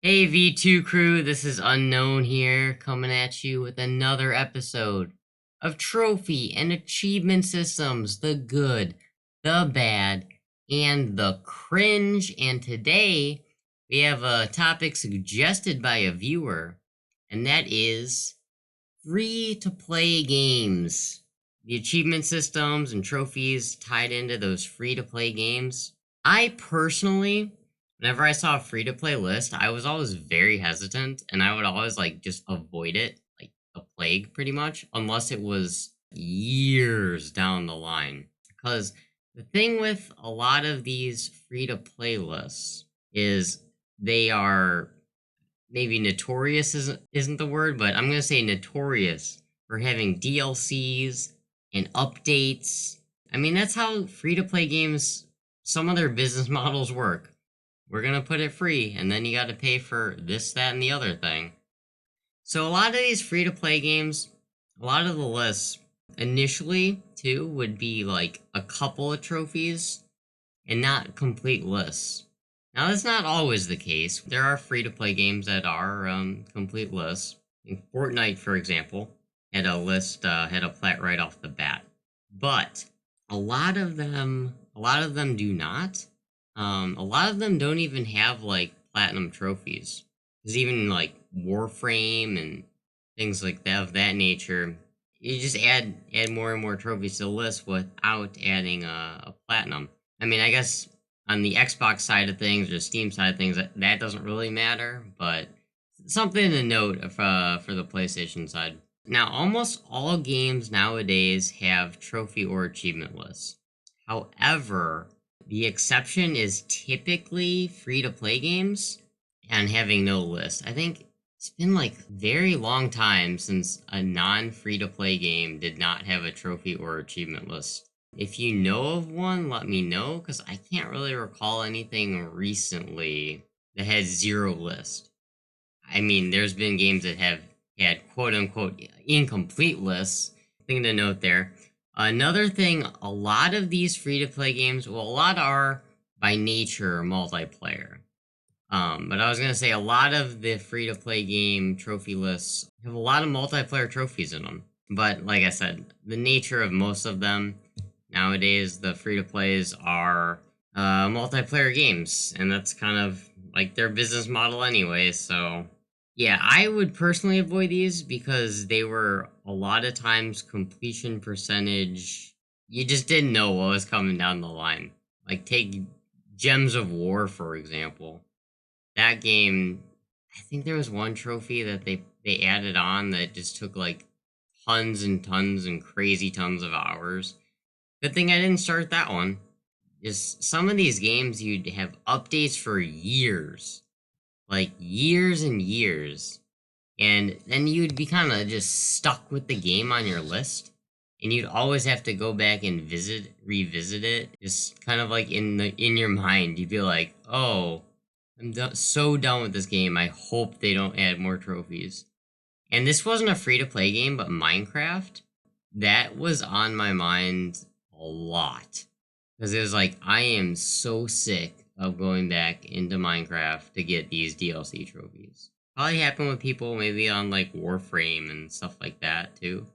Hey V2 crew, this is Unknown here, coming at you with another episode of Trophy and Achievement Systems, the good, the bad, and the cringe. And today we have a topic suggested by a viewer, and that is free to play games. The achievement systems and trophies tied into those free to play games. I personally, whenever I saw a free to play list, I was always very hesitant and I would always just avoid it like a plague pretty much, unless it was years down the line. Because the thing with a lot of these free to play lists is they are maybe notorious isn't the word, but I'm gonna say notorious for having DLCs and updates. I mean, that's how free to play games, some of their business models work. We're gonna put it free, and then you gotta pay for this, that, and the other thing. So a lot of these free to play games, a lot of the lists initially too would be like a couple of trophies and not complete lists. Now, that's not always the case. There are free to play games that are complete lists. In Fortnite, for example, had a list, had a plat right off the bat. But a lot of them do not. A lot of them don't even have like platinum trophies. Because even like Warframe and things like that of that nature, you just add more and more trophies to the list without adding a platinum. I mean, I guess on the Xbox side of things or Steam side of things, that doesn't really matter, but something to note for the PlayStation side. Now, almost all games nowadays have trophy or achievement lists. However, the exception is typically free to play games and having no list. I think it's been like very long time since a non free to play game did not have a trophy or achievement list. If you know of one, let me know because I can't really recall anything recently that has zero list. I mean, there's been games that have had quote unquote incomplete lists. Thing to note there. Another thing, a lot of these free to play games, well, a lot are by nature multiplayer. But I was gonna say a lot of the free to play game trophy lists have a lot of multiplayer trophies in them. But like I said, the nature of most of them nowadays, the free to plays are multiplayer games, and that's kind of like their business model anyway. So yeah, I would personally avoid these because they were a lot of times completion percentage. You just didn't know what was coming down the line. Like take Gems of War for example. That game, I think there was one trophy that they added on that just took like tons and tons and crazy tons of hours. Good thing I didn't start that one. Just some of these games you'd have updates for years, like years and years, and then you'd be kind of just stuck with the game on your list, and you'd always have to go back and revisit it. Just kind of like in your mind, you'd be like, "Oh, so done with this game. I hope they don't add more trophies." And this wasn't a free to play game, but Minecraft, that was on my mind a lot. Because it was like, I am so sick of going back into Minecraft to get these DLC trophies. Probably happened with people maybe on like Warframe and stuff like that too.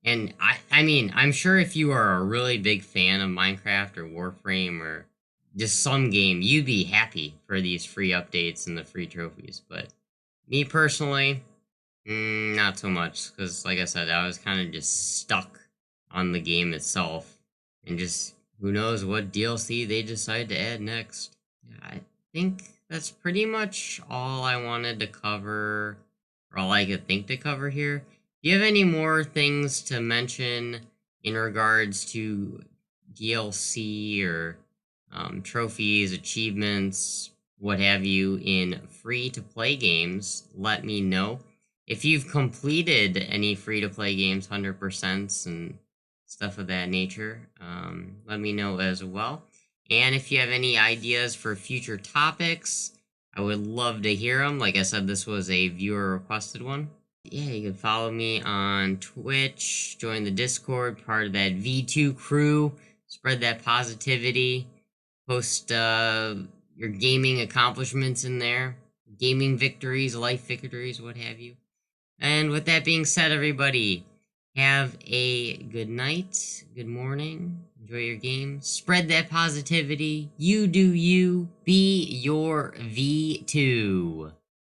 And I mean, I'm sure if you are a really big fan of Minecraft or Warframe or just some game, you'd be happy for these free updates and the free trophies. But me personally, not so much, because like I said, I was kind of just stuck on the game itself, and just who knows what DLC they decide to add next. Yeah, I think that's pretty much all I wanted to cover, or all I could think to cover here. Do you have any more things to mention in regards to DLC or trophies, achievements, what have you, in free to play games? Let me know. If you've completed any free to play games, 100% and stuff of that nature, let me know as well. And if you have any ideas for future topics, I would love to hear them. Like I said, this was a viewer requested one. Yeah, you can follow me on Twitch, join the Discord, part of that V2 crew, spread that positivity, post your gaming accomplishments in there. gaming victories, life victories, what have you. And with that being said, everybody, have a good night, good morning, enjoy your game, spread that positivity, you do you, be your V2.